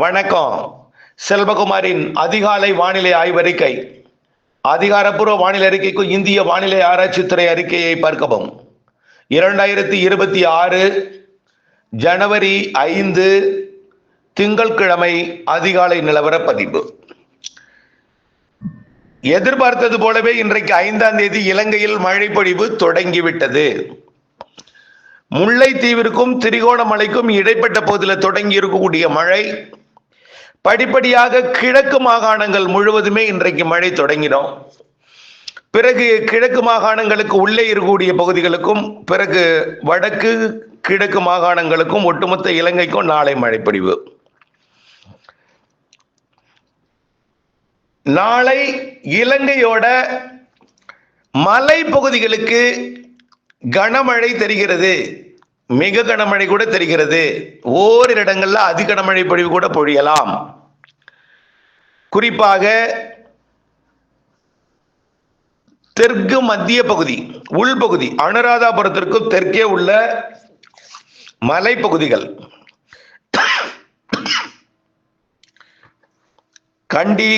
வணக்கம். செல்வகுமாரின் அதிகாலை வானிலை ஆய்வறிக்கை. அதிகாரப்பூர்வ வானிலை அறிக்கைக்கு இந்திய வானிலை ஆராய்ச்சித்துறை அறிக்கையை பார்க்கவும். 2026 ஜனவரி 5 திங்கட்கிழமை அதிகாலை நிலவர பதிவு. எதிர்பார்த்தது போலவே இன்றைக்கு 5ஆம் தேதி இலங்கையில் மழை பொழிவு தொடங்கிவிட்டது. முல்லைத்தீவிற்கும் திரிகோணமலைக்கும் இடைப்பட்ட பகுதியில் தொடங்கி இருக்கக்கூடிய மழை படிப்படியாக கிழக்கு மாகாணங்கள் முழுவதுமே இன்றைக்கு மழை தொடங்கினோம். பிறகு கிழக்கு மாகாணங்களுக்கு உள்ளே இருக்கக்கூடிய பகுதிகளுக்கும் பிறகு வடக்கு கிழக்கு மாகாணங்களுக்கும் ஒட்டுமொத்த இலங்கைக்கும் நாளை மழை பொழிவு. நாளை இலங்கையோட மலை பகுதிகளுக்கு கனமழை தெரிகிறது, மிக கனமழை கூட தெரிகிறது. ஓரிரு இடங்கள்ல அதி கனமழை பொழிவு கூட பொழியலாம். குறிப்பாக தெற்கு மத்திய பகுதி, உள்பகுதி, அனுராதாபுரத்திற்கு தெற்கே உள்ள மலைப்பகுதிகள், கண்டி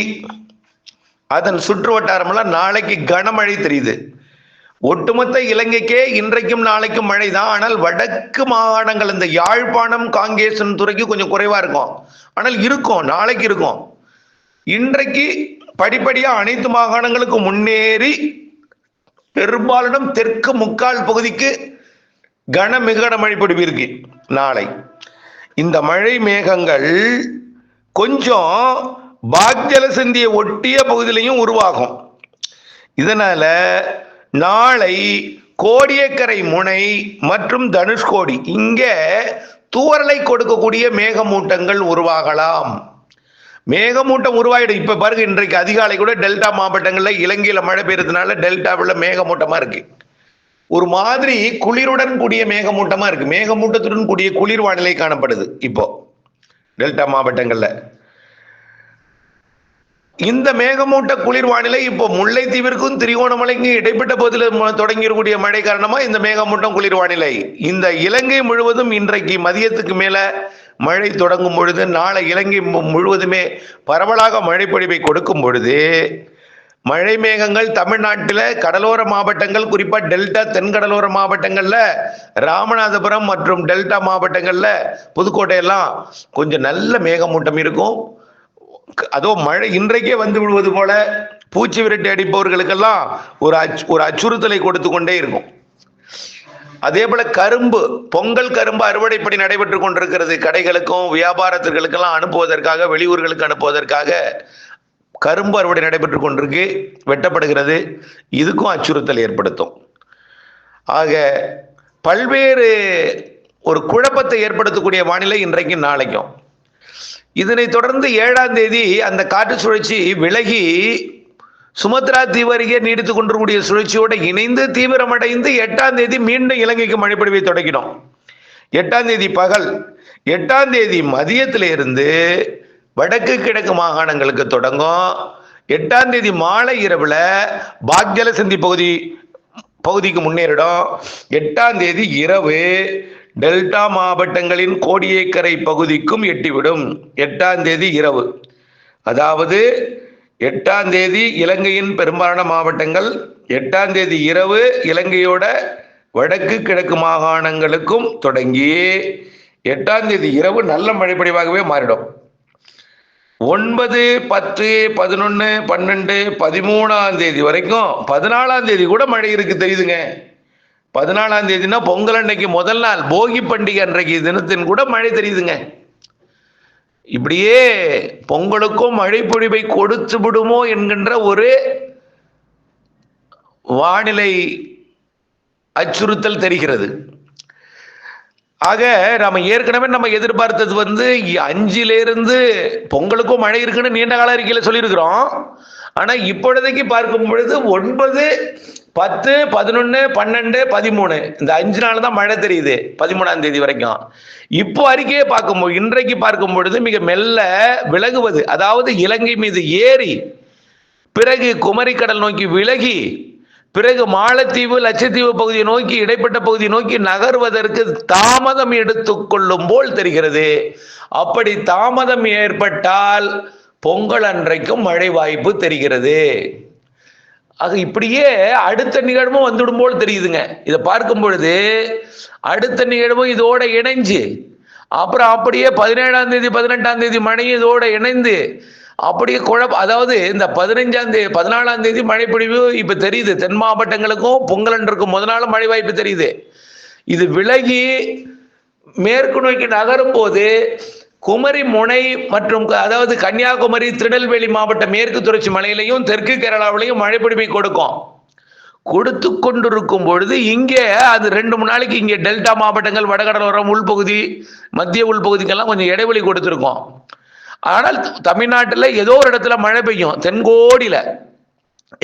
அதன் சுற்று வட்டாரமெல்லாம் நாளைக்கு கனமழை தெரியுது. ஒட்டுமொத்த இலங்கைக்கே இன்றைக்கும் நாளைக்கும் மழை தான். ஆனால் வடக்கு மாகாணங்கள், இந்த யாழ்ப்பாணம் காங்கேசன் துறைக்கு கொஞ்சம் குறைவா இருக்கும். ஆனால் இருக்கும், நாளைக்கு இருக்கும். இன்றைக்கு படிப்படியா அனைத்து மாகாணங்களுக்கு முன்னேறி பெரும்பாலும் தெற்கு முக்கால் பகுதிக்கு மிக கனமழை பொழிவு இருக்கு நாளை. இந்த மழை மேகங்கள் கொஞ்சம் பாக்ஜலசந்தியை ஒட்டிய பகுதியிலையும் உருவாகும். இதனால நாளை கோடியக்கரை முனை மற்றும் தனுஷ்கோடி இங்கே தூறலை கொடுக்கக்கூடிய மேகமூட்டங்கள் உருவாகலாம். மேகமூட்டம் உருவாயிடும். இப்ப பாருங்க, இன்றைக்கு அதிகாலை கூட டெல்டா மாவட்டங்கள்ல இலங்கையில மழை பெய்யறதுனால டெல்டாவில் மேகமூட்டமா இருக்கு. ஒரு மாதிரி குளிருடன் கூடிய மேகமூட்டமா இருக்கு. மேகமூட்டத்துடன் கூடிய குளிர் வானிலை காணப்படுது இப்போ டெல்டா மாவட்டங்கள்ல. இந்த மேகமூட்ட குளிர் வானிலை இப்போ முல்லைத்தீவிற்கும் திரிகோணமலைக்கும் இடைப்பட்ட பகுதியில் தொடங்கியிருக்கூடிய மழை காரணமா இந்த மேகமூட்டம் குளிர் வானிலை இந்த இலங்கை முழுவதும் இன்றைக்கு மதியத்துக்கு மேல மழை தொடங்கும் பொழுது, நாளை இலங்கை முழுவதுமே பரவலாக மழை பொழிவை கொடுக்கும் பொழுது, மழை மேகங்கள் தமிழ்நாட்டில் கடலோர மாவட்டங்கள், குறிப்பா டெல்டா தென்கடலோர மாவட்டங்கள்ல ராமநாதபுரம் மற்றும் டெல்டா மாவட்டங்கள்ல புதுக்கோட்டை எல்லாம் கொஞ்சம் நல்ல மேகமூட்டம் இருக்கும். அதோ மழை இன்றைக்கே வந்து விடுவது போல பூச்சி விரட்டி அடிப்பவர்களுக்கெல்லாம் ஒரு அச்சுறுத்தலை கொடுத்து கொண்டே இருக்கும். அதே போல கரும்பு, பொங்கல் கரும்பு அறுவடை பணி நடைபெற்று கொண்டிருக்கிறது. கடைகளுக்கும் வியாபாரத்திற்கெல்லாம் அனுப்புவதற்காக, வெளியூர்களுக்கு அனுப்புவதற்காக கரும்பு அறுவடை நடைபெற்று கொண்டிருக்கு, வெட்டப்படுகிறது. இதுக்கும் அச்சுறுத்தல் ஏற்படுத்தும். ஆக பல்வேறு ஒரு குழப்பத்தை ஏற்படுத்தக்கூடிய வானிலை இன்றைக்கும் நாளைக்கும். இதனை தொடர்ந்து 7ஆம் தேதி அந்த காற்று சுழற்சி விலகி சுமத்ரா தீவு அருகே நீடித்துக் கொண்டிருக்கூடிய சுழற்சியோடு இணைந்து தீவிரமடைந்து 8ஆம் தேதி மீண்டும் இலங்கைக்கு மழை பொழிவை தொடங்கினோம். 8ஆம் தேதி பகல், 8ஆம் தேதி மதியத்திலிருந்து வடக்கு கிழக்கு மாகாணங்களுக்கு தொடங்கும். 8ஆம் தேதி மாலை இரவுல பாக்ஜலசந்தி பகுதிக்கு முன்னேறிடும். 8ஆம் தேதி இரவு டெல்டா மாவட்டங்களின் கோடியக்கரை பகுதிக்கும் எட்டிவிடும். 8ஆம் தேதி இரவு, அதாவது 8ஆம் தேதி இலங்கையின் பெரும்பாலான மாவட்டங்கள், 8ஆம் தேதி இரவு இலங்கையோட வடக்கு கிழக்கு மாகாணங்களுக்கும் தொடங்கி 8ஆம் தேதி இரவு நல்ல மழைப்பொழிவாகவே மாறிடும். 9, 10, 11, 12, 13ஆம் தேதி வரைக்கும், 14ஆம் தேதி கூட மழை இருக்கு தெரியுதுங்க. 14ஆம் தேதினா பொங்கல் அன்னைக்கு முதல் நாள், போகி பண்டிகை அன்றைக்கு தினத்தின் கூட மழை தெரியுதுங்க. இப்படியே பொங்கலுக்கும் மழை பொழிவை கொடுத்து விடுமோ என்கின்ற ஒரு வானிலை அச்சுறுத்தல் தெரிகிறது. ஆக நம்ம எதிர்பார்த்தது 5லிருந்து பொங்கலுக்கும் மழை இருக்குன்னு நீண்ட கால அறிக்கையில சொல்லியிருக்கிறோம். ஆனா இப்பொழுதைக்கு பார்க்கும் பொழுது 9, 10, 11, 12, 13 இந்த 5 நாள் தான் மழை தெரியுது 13ஆம் தேதி வரைக்கும். இப்போ அறிக்கையை பார்க்கும்போது, இன்றைக்கு பார்க்கும் பொழுது மிக மெல்ல விலகுவது, அதாவது இலங்கை மீது ஏறி பிறகு குமரிக்கடல் நோக்கி விலகி பிறகு மாலத்தீவு லட்சத்தீவு பகுதியை நோக்கி இடைப்பட்ட பகுதியை நோக்கி நகர்வதற்கு தாமதம் எடுத்துக்கொள்ளும் போல் தெரிகிறது. அப்படி தாமதம் ஏற்பட்டால் பொங்கல் அன்றைக்கும் மழை வாய்ப்பு தெரிகிறது. ஆக இப்படியே அடுத்த நிகழ்வும் வந்துடும் போல் தெரியுதுங்க. இதை பார்க்கும் பொழுது அடுத்த நிகழ்வும் இதோட இணைஞ்சு அப்புறம் அப்படியே 17ஆம் தேதி 18ஆம் தேதி மழையும் இதோட இணைந்து அப்படியே அதாவது இந்த 15ஆம் தேதி 14ஆம் தேதி மழை பொழிவு இப்ப தெரியுது. தென் மாவட்டங்களுக்கும் பொங்கல் அன்றுக்கும் முதல் நாள் மழை வாய்ப்பு தெரியுது. இது விலகி மேற்கு நோக்கி நகரும் போது குமரி முனை மற்றும் அதாவது கன்னியாகுமரி திருநெல்வேலி மாவட்ட மேற்கு தொடர்ச்சி மலையிலையும் தெற்கு கேரளாவிலையும் மழை பொழிவை கொடுத்து கொண்டிருக்கும் பொழுது இங்கே அது 2-3 நாளைக்கு இங்கே டெல்டா மாவட்டங்கள் வடகடலோரம் உள்பகுதி மத்திய உள்பகுதிக்கெல்லாம் கொஞ்சம் இடைவெளி கொடுத்துருக்கோம். ஆனால் தமிழ்நாட்டில் ஏதோ ஒரு இடத்துல மழை பெய்யும். தென்கோடியில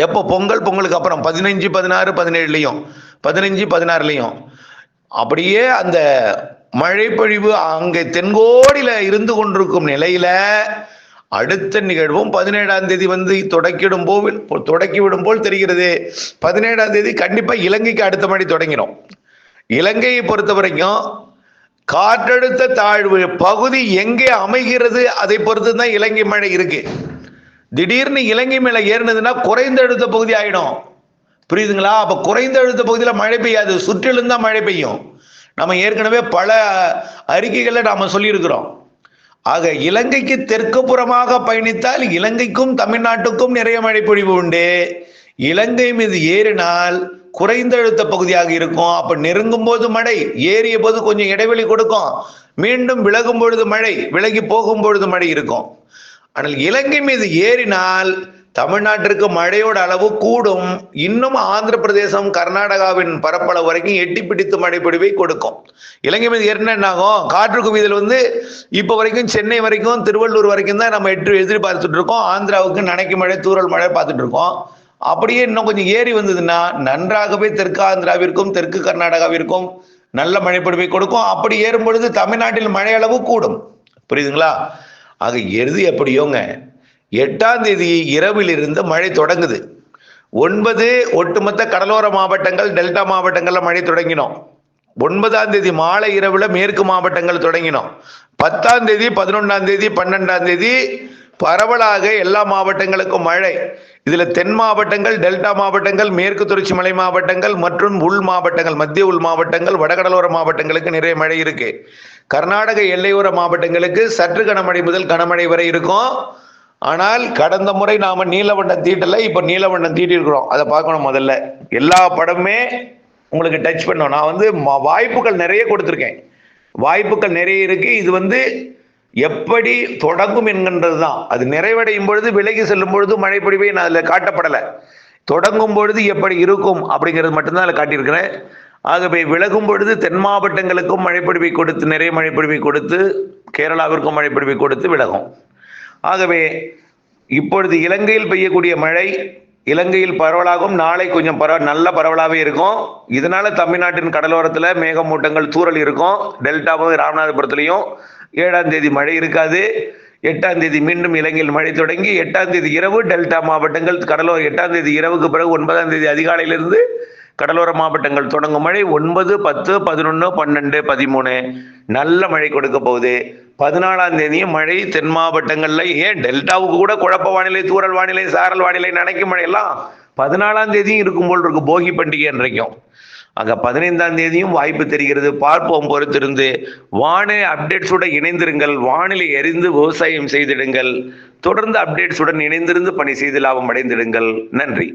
எப்போ பொங்கலுக்கு அப்புறம் 15, 16, 17லையும் 15, 16லையும் அப்படியே அந்த மழை பொழிவு அங்கே தென்கோடியில இருந்து கொண்டிருக்கும் நிலையில அடுத்த நிகழ்வும் 17ஆம் தேதி வந்து தொடக்கிவிடும் போல் தெரிகிறது. 17ஆம் தேதி கண்டிப்பா இலங்கைக்கு அடுத்த மழை தொடங்கிடும். இலங்கையை பொறுத்த வரைக்கும் காற்றழுத்த தாழ்வு பகுதி எங்கே அமைகிறது அதை பொறுத்து தான் இலங்கை மழை இருக்கு. திடீர்னு இலங்கை மேல ஏறினதுன்னா குறைந்த அழுத்த பகுதி ஆயிடும். புரியுதுங்களா? அப்ப குறைந்த அழுத்த பகுதியில மழை பெய்யாது, சுற்றிலும் தான் மழை பெய்யும். நம்ம ஏற்கனவே பல அறிக்கைகளை நாம சொல்லியிருக்கிறோம். ஆக இலங்கைக்கு தெற்கு புறமாக பயணித்தால் இலங்கைக்கும் தமிழ்நாட்டுக்கும் நிறைய மழை பொழிவு உண்டு. இலங்கை மீது ஏறினால் குறைந்த அழுத்த பகுதியாக இருக்கும். அப்ப நெருங்கும் போது மழை, ஏறிய போது கொஞ்சம் இடைவெளி கொடுக்கும், மீண்டும் விலகும் பொழுது மழை, விலகி போகும் பொழுது மழை இருக்கும். ஆனால் இலங்கை மீது ஏறினால் தமிழ்நாட்டிற்கு மழையோட அளவு கூடும். இன்னும் ஆந்திர பிரதேசம் கர்நாடகாவின் பரப்பளவு வரைக்கும் எட்டி பிடித்து மழை பொழிவை கொடுக்கும். இலங்கை மீது ஏறினா என்ன ஆகும்? காற்று குவிதல் வந்து இப்ப வரைக்கும் சென்னை வரைக்கும் திருவள்ளூர் வரைக்கும் தான் நம்ம எதிர்பார்த்துட்டு இருக்கோம். ஆந்திராவுக்கு நனைக்கு மழை தூறல் மழை பார்த்துட்டு இருக்கோம். அப்படியே இன்னும் கொஞ்சம் ஏறி வந்ததுன்னா நன்றாகவே தெற்கு ஆந்திராவிற்கும் தெற்கு கர்நாடகாவிற்கும் நல்ல மழை பொழிவை கொடுக்கும். அப்படி ஏறும் பொழுது தமிழ்நாட்டில் மழை அளவு கூடும். புரியுதுங்களா? ஆக எது எப்படியோங்க 8ஆம் தேதி இரவில் இருந்து மழை தொடங்குது. 9 ஒட்டுமொத்த கடலோர மாவட்டங்கள் டெல்டா மாவட்டங்கள்ல மழை தொடங்கினோம். 9ஆம் தேதி மாலை இரவுல மேற்கு மாவட்டங்கள் தொடங்கினோம். 10ஆம் தேதி 11ஆம் தேதி 12ஆம் தேதி பரவலாக எல்லா மாவட்டங்களுக்கும் மழை. இதுல தென் மாவட்டங்கள் டெல்டா மாவட்டங்கள் மேற்கு தொடர்ச்சி மலை மாவட்டங்கள் மற்றும் உள் மாவட்டங்கள் மத்திய உள் மாவட்டங்கள் வடகடலோர மாவட்டங்களுக்கு நிறைய மழை இருக்கு. கர்நாடக எல்லையோர மாவட்டங்களுக்கு சற்று கனமழை முதல் கனமழை வரை இருக்கும். ஆனால் கடந்த முறை நாம நீலவண்ணம் தீட்டல, இப்ப நீலவண்ணம் தீட்டி இருக்கிறோம். அதை பார்க்கணும். முதல்ல எல்லா படமுமே உங்களுக்கு டச் பண்ணோம். நான் வந்து வாய்ப்புகள் நிறைய கொடுத்துருக்கேன், வாய்ப்புகள் நிறைய இருக்கு. இது வந்து எப்படி தொடங்கும் என்கின்றது தான். அது நிறைவடையும் பொழுது விலகி செல்லும் பொழுது மழை பொழிவை நான் அதில் காட்டப்படலை. தொடங்கும் பொழுது எப்படி இருக்கும் அப்படிங்கிறது மட்டும்தான் அதில் காட்டியிருக்கிறேன். ஆகவே விலகும் பொழுது தென் மாவட்டங்களுக்கும் மழை பொழிவை கொடுத்து நிறைய மழை பொழிவை கொடுத்து கேரளாவிற்கும் மழை பொழிவை கொடுத்து விலகும். ஆகவே இப்பொழுது இலங்கையில் பெய்யக்கூடிய மழை இலங்கையில் பரவலாகும். நாளை கொஞ்சம் நல்ல பரவலாகவே இருக்கும். இதனால தமிழ்நாட்டின் கடலோரத்தில் மேகமூட்டங்கள் தூறல் இருக்கும். டெல்டாவும் ராமநாதபுரத்துலையும் 7ஆம் தேதி மழை இருக்காது. 8ஆம் தேதி மீண்டும் இலங்கையில் மழை தொடங்கி 8ஆம் தேதி இரவு டெல்டா மாவட்டங்கள் கடலோர 8ஆம் தேதி இரவுக்கு பிறகு 9ஆம் தேதி அதிகாலையிலிருந்து கடலோர மாவட்டங்கள் தொடங்கும் மழை 9, 10, 11, 12, 13 நல்ல மழை கொடுக்க போகுது. 14ஆம் தேதியும் மழை தென் மாவட்டங்கள்ல, ஏன் டெல்டாவுக்கு கூட குழப்ப வானிலை, தூறல் வானிலை, சாரல் வானிலை, நனைக்கும் மழை எல்லாம் 14ஆம் தேதியும் இருக்கும் போல் இருக்கு, போகி பண்டிகை அன்றைக்கும். ஆக 15ஆம் தேதியும் வாய்ப்பு தெரிகிறது. பார்ப்போம், பொறுத்திருந்து. வானிலை அப்டேட்ஸுடன் இணைந்திருங்கள். வானிலை அறிந்து விவசாயம் செய்திடுங்கள். தொடர்ந்து அப்டேட்ஸுடன் இணைந்திருந்து பணி செய்து லாபம் அடைந்திடுங்கள். நன்றி.